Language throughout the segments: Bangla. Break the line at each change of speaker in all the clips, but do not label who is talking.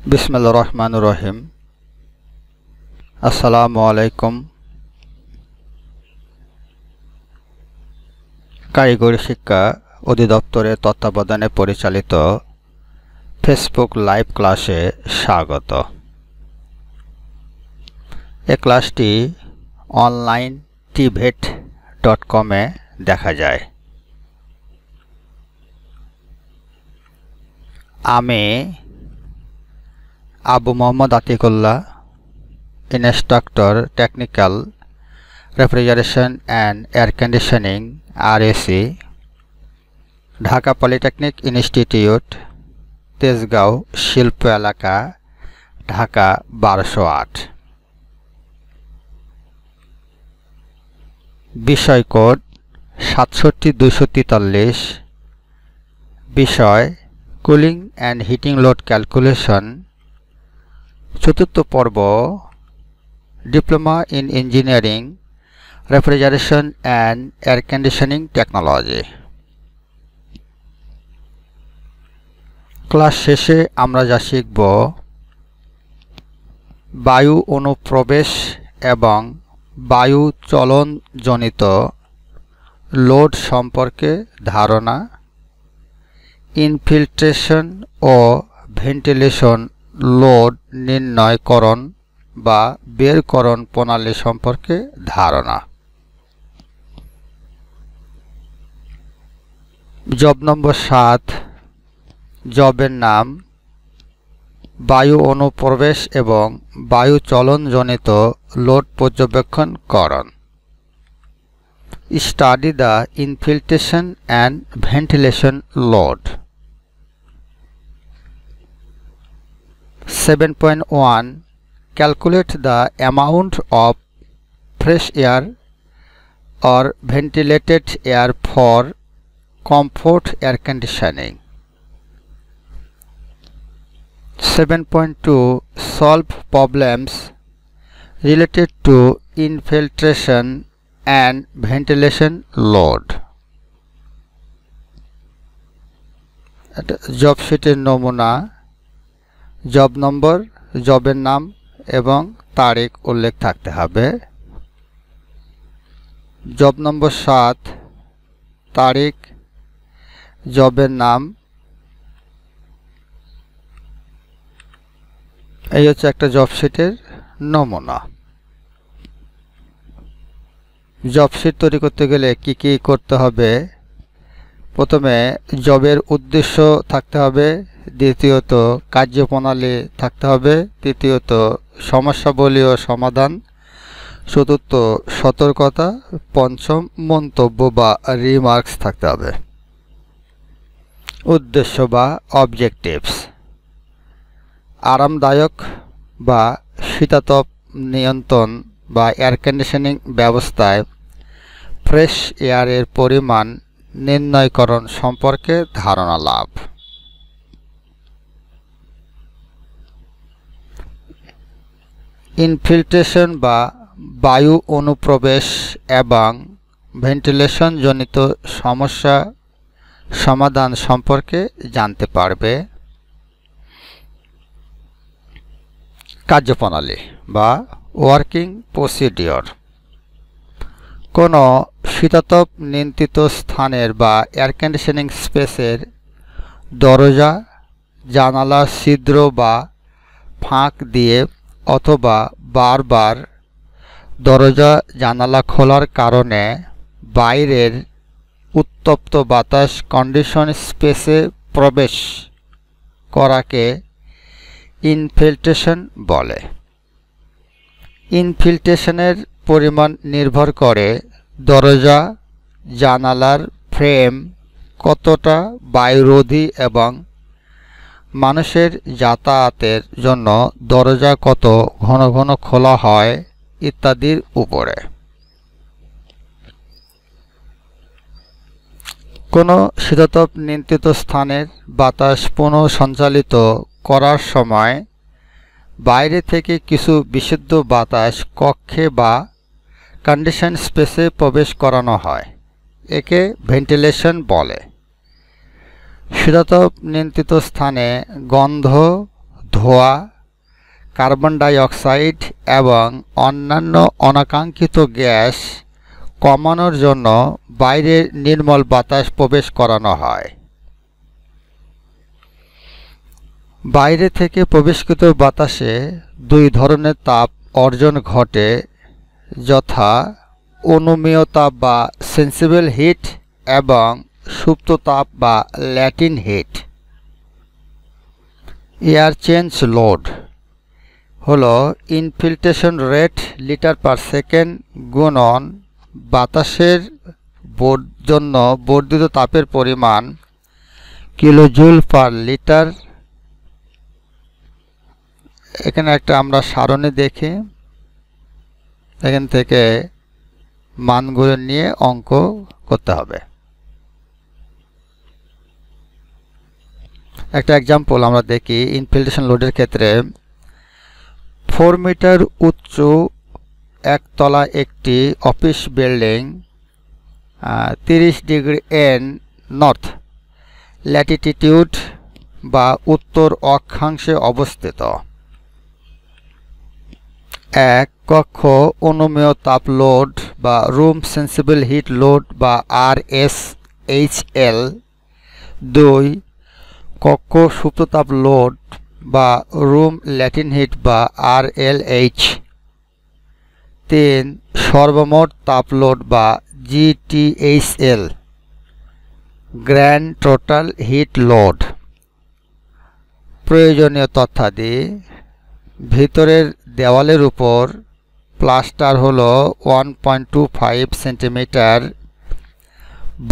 বিসমিল্লাহির রহমানির রহিম। আসসালামু আলাইকুম। কারিগরি শিক্ষা অধিদপ্তরের তত্ত্বাবধানে পরিচালিত ফেসবুক লাইভ ক্লাসে স্বাগত। এই ক্লাসটি অনলাইন tvet.com-এ দেখা যায়। আমি Abu Mohammad Atikullah, instructor technical refrigeration and air conditioning RAC, Dhaka polytechnic institute, Tejgaon শিল্প এলাকা, ঢাকা ১২০৮। বিষয় কোড ৬৭-২৪৩। বিষয় cooling and heating load calculation. চতুর্থ পর্ব diploma in engineering refrigeration and air conditioning technology. Class শেষে আমরা যা শিখব: বায়ু অনুপ্রবেশ এবং বায়ু চলনজনিত লোড সম্পর্কে ধারণা, ইনফিল্ট্রেশন ও ভেন্টিলেশন লোড নির্ণয়করণ বা বেরকরণ প্রণালী সম্পর্কে ধারণা। জব নম্বর ৭, জবের নাম বায়ু অনুপ্রবেশ এবং বায়ু চলনজনিত লোড পর্যবেক্ষণকরণ। Study the infiltration and ventilation load. 7.1 Calculate the amount of fresh air or ventilated air for comfort air conditioning. 7.2 Solve problems related to infiltration and ventilation load. Job শিটের নমুনা, জব নম্বর, জবের নাম এবং তারিখ উল্লেখ থাকতে হবে। জব নম্বর ৭, তারিখ, জবের নাম। এই হচ্ছে একটা জব শিটের নমুনা। জব শিট তৈরি করতে গেলে কি কি করতে হবে? প্রথমে জবের উদ্দেশ্য থাকতে হবে, দ্বিতীয়ত কার্যপ্রণালী থাকতে হবে, তৃতীয়ত সমস্যাবলী ও সমাধান, চতুর্থ সতর্কতা, পঞ্চম মন্তব্য বা রিমার্কস থাকতে হবে। উদ্দেশ্য বা অবজেক্টিভস: আরামদায়ক বা শীতাতপ নিয়ন্ত্রণ বা এয়ার কন্ডিশনিং ব্যবস্থায় ফ্রেশ এয়ারের পরিমাণ নির্ণয়করণ সম্পর্কে ধারণা লাভ। ইনফিল্ট্রেশন বা বায়ু অনুপ্রবেশ এবং ভেন্টিলেশন জনিত সমস্যা সমাধান সম্পর্কে জানতে পারবে। কার্যপ্রণালী বা ওয়ার্কিং প্রসিডিওর: কোনো শীতাতপ নিয়ন্ত্রিত স্থানের বা এয়ার কন্ডিশনিং স্পেসের দরজা, জানালা ছিদ্র বা ফাঁক দিয়ে অথবা বারবার দরজা জানালা খোলার কারণে বাইরের উত্তপ্ত বাতাস কন্ডিশন স্পেসে প্রবেশ করাকে ইনফিল্ট্রেশন বলে। ইনফিল্ট্রেশনের পরিমাণ নির্ভর করে দরজা জানালার ফ্রেম কতটা বায়ুরোধী এবং মানুষের যাতায়াতের জন্য দরজা কত ঘন ঘন খোলা হয় ইত্যাদির উপরে। কোনো শীতাতপ নিয়ন্ত্রিত স্থানের বাতাস পুনঃসঞ্চালিত করার সময় বাইরে থেকে কিছু বিশুদ্ধ বাতাস কক্ষে বা কন্ডিশন স্পেসে প্রবেশ করানো হয়, একে ভেন্টিলেশন বলে। শীতাতপ নিয়ন্ত্রিত স্থানে গন্ধ, ধোঁয়া, কার্বন ডাই অক্সাইড এবং অন্যান্য অনাকাঙ্ক্ষিত গ্যাস কমানোর জন্য বাইরে নির্মল বাতাস প্রবেশ করানো হয়। বাইরে থেকে প্রবেশকৃত বাতাসে দুই ধরনের তাপ অর্জন ঘটে, যথা অনুমেয় তাপ বা সেন্সিবল হিট এবং সুপ্ত তাপ বা latent heat. Air change load হলো infiltration rate litre per second গুণন বাতাসের জন্য বর্ধিত তাপের পরিমাণ কিলোজুল পার লিটার। এখানে একটা আমরা সারণী দেখি, এখান থেকে মানগুলো নিয়ে অঙ্ক করতে হবে। একটা এক্সাম্পল আমরা দেখি। ইনফিল্ট্রেশন লোডের ক্ষেত্রে 4 মিটার উচ্চ একতলা একটি office building 30 degree N north Latitude বা উত্তর অক্ষাংশে অবস্থিত। এক কক্ষ অনুমেয় তাপ লোড বা রুম সেন্সিবল হিট লোড বা RSHL। 2 কক্ষ সুপ্ততাপ লোড বা রুম ল্যাটেন্ট হিট বা RLH। 3 সর্বমোট তাপ লোড বা GTHL grand total hit load. প্রয়োজনীয় তথ্যাদি: ভিতরের দেওয়ালের উপর প্লাস্টার হলো 1.25 সেন্টিমিটার,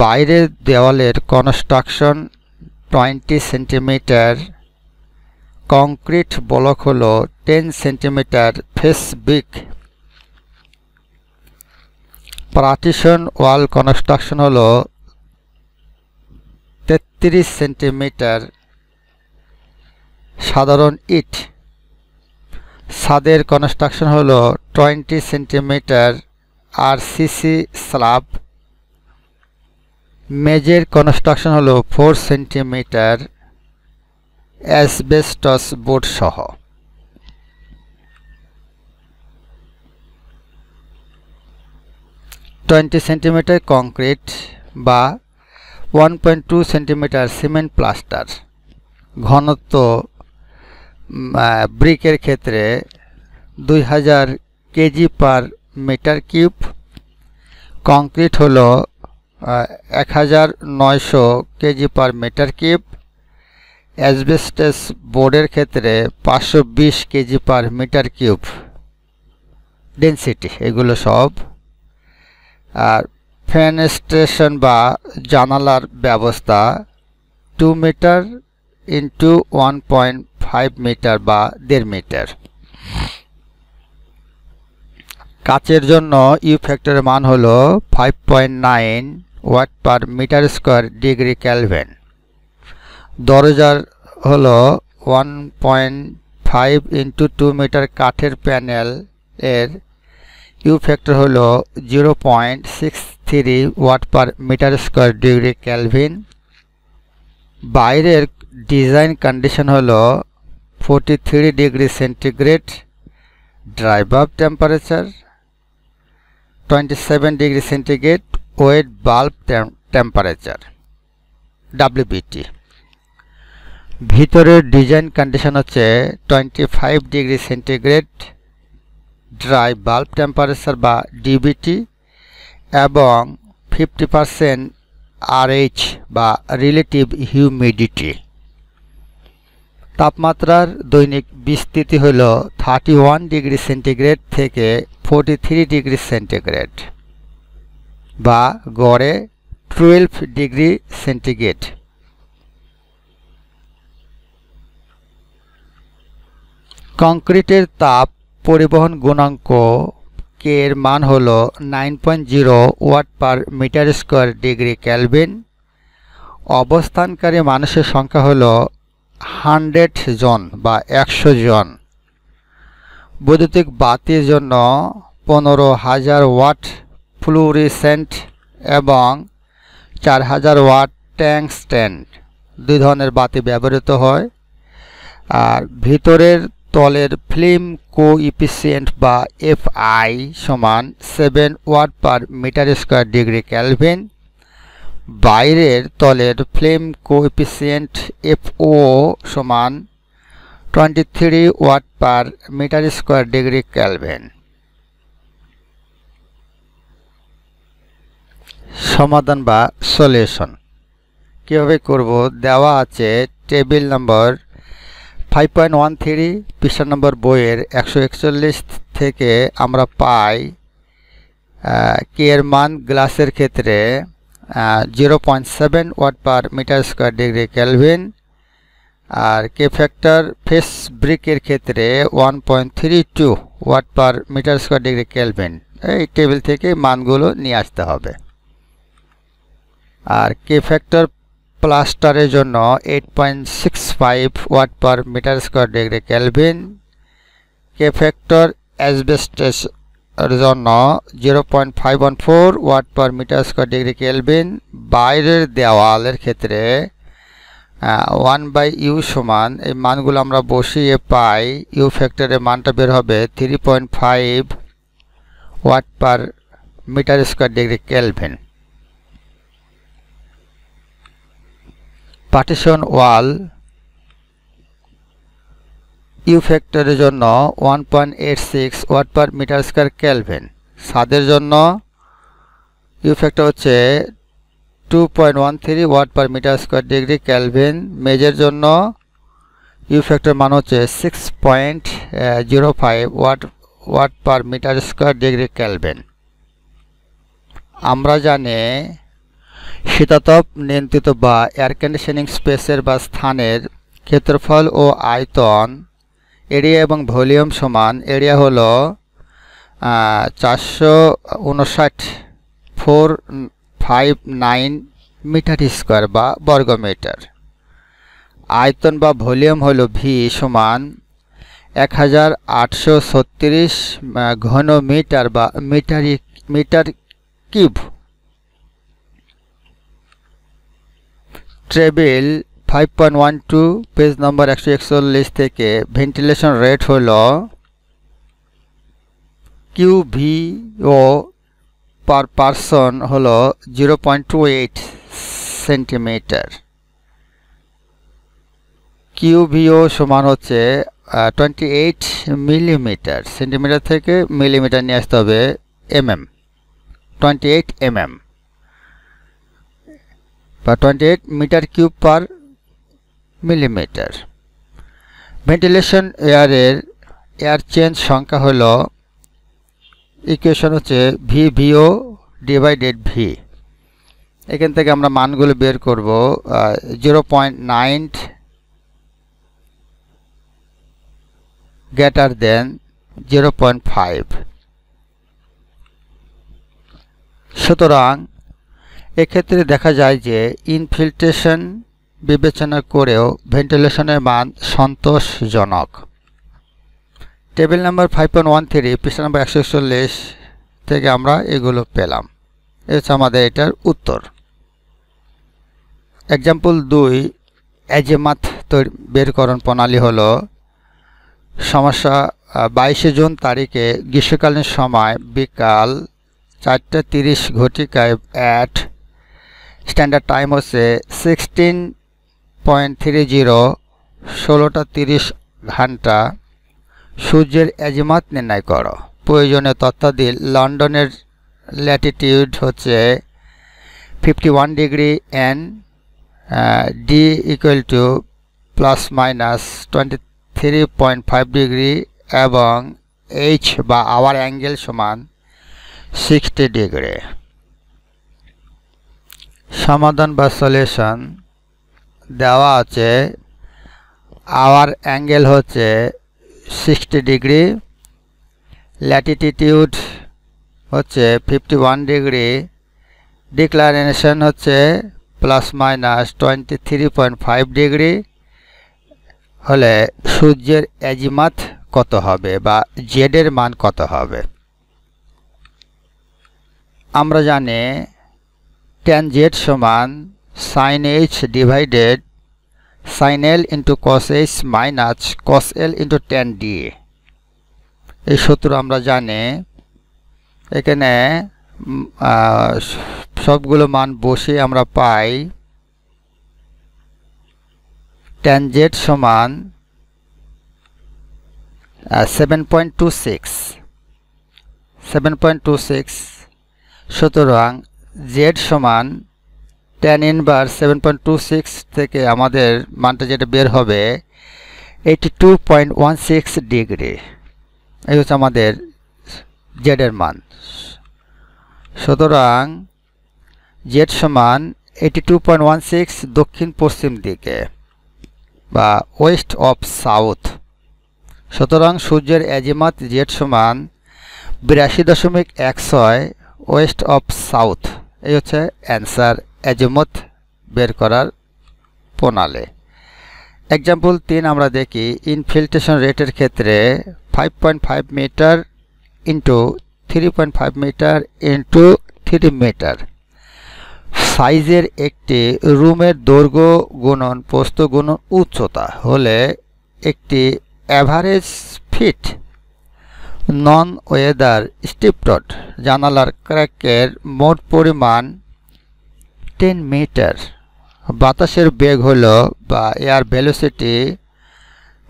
বাইরের দেওয়ালের কনস্ট্রাকশন 20 সেন্টিমিটার, কংক্রিট ব্লক হলো 10 centimetre face brick, partition wall construction হলো 33 সেন্টিমিটার, সাধারণ ইট ছাদের কনস্ট্রাকশন হলো 20 সেন্টিমিটার RCC স্ল্যাব, মেজের কনস্ট্রাকশন হলো 4 সেন্টিমিটার অ্যাসবেস্টস বোর্ড সহ। টোয়েন্টি সেন্টিমিটার কংক্রিট বা 1.2 সেন্টিমিটার সিমেন্ট প্লাস্টার। ঘনত্ব ব্রিকের ক্ষেত্রে 2000 KG per metre cube, concrete হলো 1900 KG per metre cube, asbestos বোর্ডের ক্ষেত্রে 520 KG per metre cube density. এগুলো সব। আর ফেনেস্ট্রেশন বা জানালার ব্যবস্থা 2 মিটার ইন্টু 1.5 মিটার বা 1.5 মিটার। কাচের জন্য ইউ ফ্যাক্টরের মান হলো 5.9 watt per metre square degree Kelvin. দরজার হলো 1.5 ইন্টু 2 মিটার কাঠের প্যানেল এর ইউ ফ্যাক্টর হলো 0.63 watt per metre square degree Kelvin. বাইরের ডিজাইন কন্ডিশন হলো 43 degree centigrade, dry bulb temperature 27 degree centigrade, wet bulb temperature WBT। ভিতরের ডিজাইন কন্ডিশন হচ্ছে 25 degree centigrade, dry bulb temperature বা DBT এবং 50% RH বা রিলেটিভ হিউমিডিটি। তাপমাত্রার দৈনিক বিস্তৃতি হল 31 ডিগ্রি সেন্টিগ্রেড থেকে 43 ডিগ্রি সেন্টিগ্রেড বা গড়ে 12 ডিগ্রি সেন্টিগ্রেড। কংক্রিটের তাপ পরিবহন গুণাঙ্ক কে এর মান হল 9.0 watt per metre square degree Kelvin. অবস্থানকারী মানুষের সংখ্যা হল 100 জন বা 100 জন। বৈদ্যুতিক বাতির জন্য 15,000 ওয়াট ফ্লুorescent এবং 4000 ওয়াট ট্যাংস্টেন 2 ধরনের বাতি ব্যবহৃত হয়। আর ভিতরের তলের ফিল্ম কোইফিসিয়েন্ট বা এফআই সমান 7 watt per metre square degree Kelvin. বাইরের তলের ফিল্ম কোইফিসিয়েন্ট এফও সমান 23 watt per metre square degree Kelvin. সমাধান বা সলিউশন কিভাবে করব? দেওয়া আছে টেবিল নম্বর 5.13 পৃষ্ঠা নম্বর বইয়ের 141 থেকে আমরা পাই কে এর মান গ্লাসের ক্ষেত্রে 0.7 watt per metre square degree Kelvin, আর কে ফ্যাক্টর ফেস ব্রিকের ক্ষেত্রে 1.32 watt per metre square degree Kelvin. এই টেবিল থেকে মানগুলো নিয়ে আসতে হবে। আর কে ফ্যাক্টর প্লাস্টারের জন্য 8.65 watt per metre square degree Kelvin, K factor asbestos এর জন্য 0.514 watt per metre square degree Kelvin. বাইরের দেওয়ালের ক্ষেত্রে 1/u সমান, এই মানগুলো আমরা বসিয়ে পাই, ইউ ফ্যাক্টরের মানটা বের হবে 3.5 watt per metre square degree Kelvin. Partition wall U ফ্যাক্টরের জন্য 1.86 watt per metre square Kelvin. ছাদের জন্য ইউ ফ্যাক্টর হচ্ছে 2.13 watt per metre square degree Kelvin. মেজের জন্য ইউ ফ্যাক্টর মান হচ্ছে 6.05 watt per metre square degree Kelvin. আমরা জানি শীতাতপ নিয়ন্ত্রিত বা এয়ার কন্ডিশনিং স্পেসের বা স্থানের ক্ষেত্রফল ও আয়তন, এরিয়া এবং ভলিউম সমান। এরিয়া হলো 459 মিটার স্কয়ার বা বর্গমিটার। আয়তন বা ভলিউম হলো ভি সমান 1836 ঘন মিটার বা metre cube. Table 5.12 page number 141 থেকে ভেন্টিলেশন রেট হলো কিউভিও পার পারসন হলো 0.28 সেন্টিমিটার। কিউভিও সমান হচ্ছে 28 মিলিমিটার। সেন্টিমিটার থেকে মিলিমিটার নিয়ে আসতে হবে এমএম, 28 mm বা 28 metre cube per millimetre. Ventilation এয়ারের এয়ার চেঞ্জ সংখ্যা হলো, ইকুয়েশন হচ্ছে ভিভিও ডিভাইডেড ভি। এখান থেকে আমরা মানগুলো বের করব। 0.9 গ্রেটার দেন 0.5। সুতরাং এক্ষেত্রে দেখা যায় যে ইনফিল্ট্রেশন বিবেচনা করেও ভেন্টিলেশনের মান সন্তোষজনক। টেবিল নাম্বার 5.13 পৃষ্ঠা নাম্বার 141 থেকে আমরা এগুলো পেলাম। এই হচ্ছে আমাদের এটার উত্তর। এক্সাম্পল 2, অ্যাজিমাথ বেরকরণ প্রণালী হলো সমস্যা 22 জুন তারিখে গ্রীষ্মকালীন সময় বিকাল 4:30 ঘটিকায় অ্যাট স্ট্যান্ডার্ড টাইম হচ্ছে 16.30 16:30 ঘন্টা। সূর্যের অ্যাজিমাথ নির্ণয় করো। প্রয়োজনীয় তথ্যাদি লন্ডনের ল্যাটিটিউড হচ্ছে 51 degree N, D equal to ±23.5 degree এবং এইচ বা আওয়ার অ্যাঙ্গেল সমান 60 ডিগ্রি। সমাধান বা সলিউশন দেওয়া আছে আওয়ার অ্যাঙ্গেল হচ্ছে 60 ডিগ্রি, ল্যাটিটিউড হচ্ছে 51 ডিগ্রি, ডিক্লারেশন হচ্ছে ±23.5 ডিগ্রি হলে সূর্যের অ্যাজিমাথ কত হবে বা জেডের মান কত হবে? আমরা জানি tan z সমান sin h divided sin L into cos H minus cos L into tan D। এই সূত্র আমরা জানি। এখানে সবগুলো মান বসে আমরা পাই tan Z সমান 7.26। সুতরাং Z সমান tan ইনভার্স 7.26 থেকে আমাদের মানটা যেটা বের হবে 82.16 ডিগ্রি। এই হচ্ছে আমাদের Z এর মান। সুতরাং Z সমান 82.16 দক্ষিণ পশ্চিম দিকে বা ওয়েস্ট অফ সাউথ। সুতরাং সূর্যের অ্যাজিমাত Z সমান 82.16 ওয়েস্ট অফ সাউথ। এই হচ্ছে অ্যান্সার অ্যাজিমুথ বের করার প্রণালী। এক্সাম্পল 3 আমরা দেখি ইনফিল্ট্রেশন রেটের ক্ষেত্রে 5.5 metre into 3.5 metre into 3 metre সাইজের একটি রুমের দৈর্ঘ্য গুণন প্রস্থ গুণন উচ্চতা হলে একটি অ্যাভারেজ ফিট নন ওয়েদার স্টিপড জানালার ক্র্যাকের মোট পরিমাণ 10 মিটার। বাতাসের বেগ হলো বা air velocity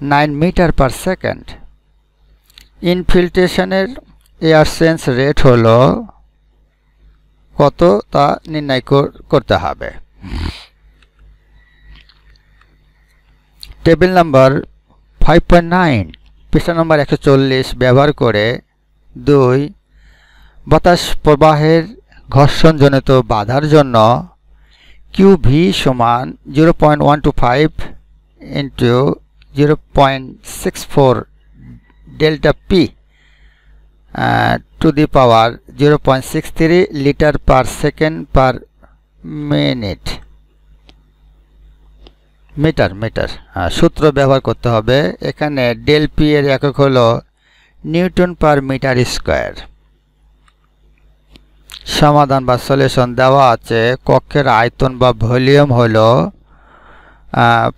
9 metre per second. ইনফিল্ট্রেশনের এয়ার চেঞ্জ রেট হলো কত তা নির্ণয় করতে হবে। টেবিল নাম্বার 5.9 পৃষ্ঠা নম্বর 140 ব্যবহার করে 2 বাতাস প্রবাহের ঘর্ষণজনিত বাধার জন্য QV সমান 0.125 into 0.64 delta P to the power 0.63 litre per second per minute metre সূত্র ব্যবহার করতে হবে। এখানে ডেল পি এর একক হলো নিউটন পার মিটার স্কয়ার। সমাধান বা সলিউশন দেওয়া আছে। কক্ষের আয়তন বা ভলিউম হলো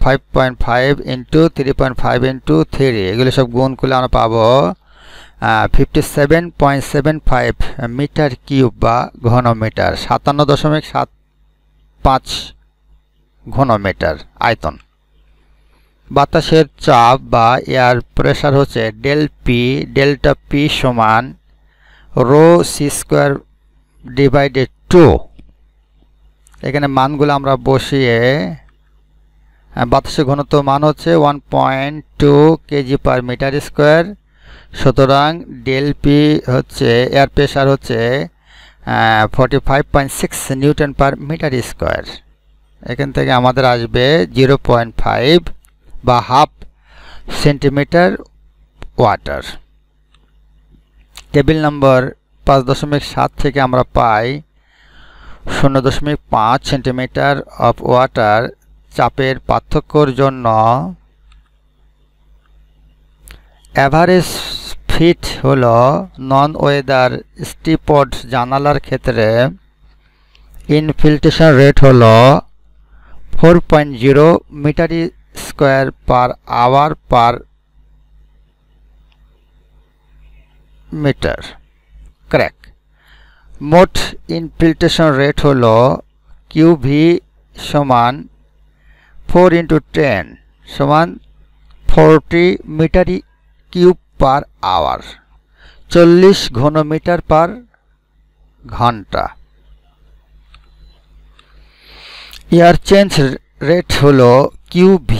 5.5 ইন্টু 3.5 ইন্টু 3। এগুলো সব গুণ করলে আমরা পাবো 57.75 মিটার কিউব বা ঘনমিটার, 57.75 ঘনমিটার আয়তন। বাতাসের চাপ বা এয়ার প্রেসার হচ্ছে ডেল্টা পি সমান রো সি স্কোয়ার ডিভাইডেড 2। এখানে মানগুলো আমরা বসিয়ে বাতাসের ঘনত্ব মান হচ্ছে 1.2 কেজি পার মিটার স্কোয়ার। সুতরাং ডেল পি হচ্ছে এয়ার প্রেসার হচ্ছে 45.6 নিউটন পার মিটার স্কোয়ার। এখান থেকে আমাদের আসবে 0.5 বা হাফ সেন্টিমিটার ওয়াটার। টেবিল নম্বর 5.7 থেকে আমরা পাই 0.5 সেন্টিমিটার অফ ওয়াটার চাপের পার্থক্যর জন্য অ্যাভারেজ ফিট হলো নন ওয়েদার স্টিপড জানালার ক্ষেত্রে ইনফিল্ট্রেশন রেট হলো 4.0 metre square per hour per metre crack. মোট ইনফিল্ট্রেশন রেট হলো QV সমান 4 ইন্টু 10 সমান 40 মিটার কিউব পার আওয়ার, 40 ঘনমিটার পার ঘন্টা। এয়ার চেঞ্জ রেট হলো QV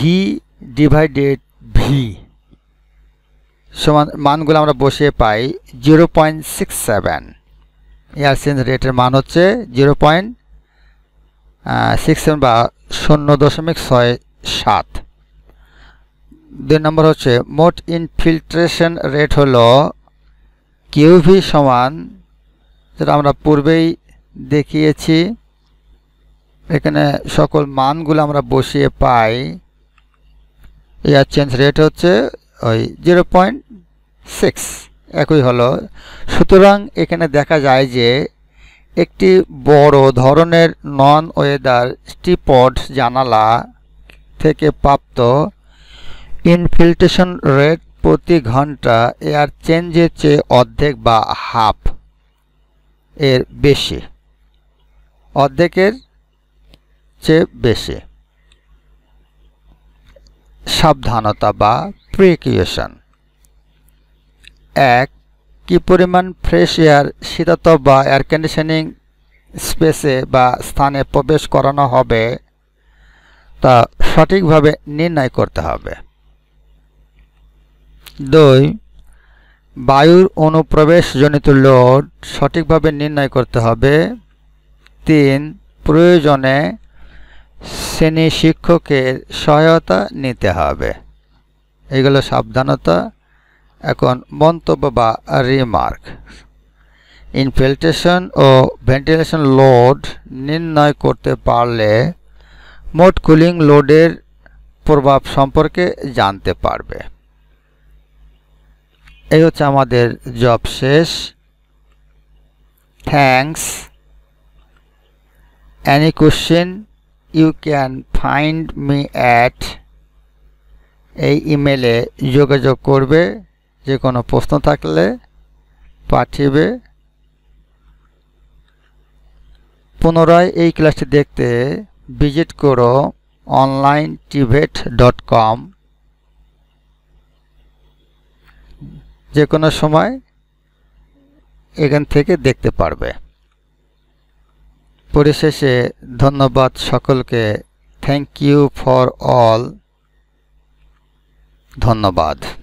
ডিভাইডেড V সমান মানগুলো আমরা বসিয়ে পাই 0.67। এয়ার চেঞ্জ রেটের মান হচ্ছে 0.67 বা 0.67। 2 নম্বর হচ্ছে মোট ইনফিল্ট্রেশন রেট হলো QV সমান, যেটা আমরা পূর্বেই দেখিয়েছি। এখানে সকল মানগুলো আমরা বসিয়ে পাই। এয়ার চেঞ্জ রেট হচ্ছে ওই 0.6 একই হলো। সুতরাং এখানে দেখা যায় যে একটি বড় ধরনের নন ওয়েদার স্টিপড জানালা থেকে প্রাপ্ত ইনফিল্ট্রেশন রেট প্রতি ঘন্টা এয়ার চেঞ্জের চেয়ে অর্ধেক বা হাফ এর বেশি, অর্ধেকের চেয়ে বেশি। সাবধানতা বা প্রিকশন। 1. কি পরিমাণ ফ্রেশ এয়ার শীতাতপ বা এয়ার কন্ডিশনিং স্পেসে বা স্থানে প্রবেশ করানো হবে তা সঠিকভাবে নির্ণয় করতে হবে। 2. বায়ুর অনুপ্রবেশজনিত লোড সঠিকভাবে নির্ণয় করতে হবে। 3. প্রয়োজনে শ্রেণী শিক্ষকের সহায়তা নিতে হবে। এগুলো সাবধানতা। এখন মন্তব্য বা রিমার্ক। ইনফিল্ট্রেশন ও ভেন্টিলেশন লোড নির্ণয় করতে পারলে মোট কুলিং লোডের প্রভাব সম্পর্কে জানতে পারবে। এই হচ্ছে আমাদের জব শেষ। Thanks. Any question you can find me at, এই ইমেলে যোগাযোগ করবে। যে কোনো প্রশ্ন থাকলে পাঠিয়ে। পুনরায় এই ক্লাসটি দেখতে ভিজিট করো onlinetibet.com। যে কোনো সময় এখান থেকে দেখতে পারবে। পরিশেষে ধন্যবাদ সকলকে। Thank you for all. ধন্যবাদ।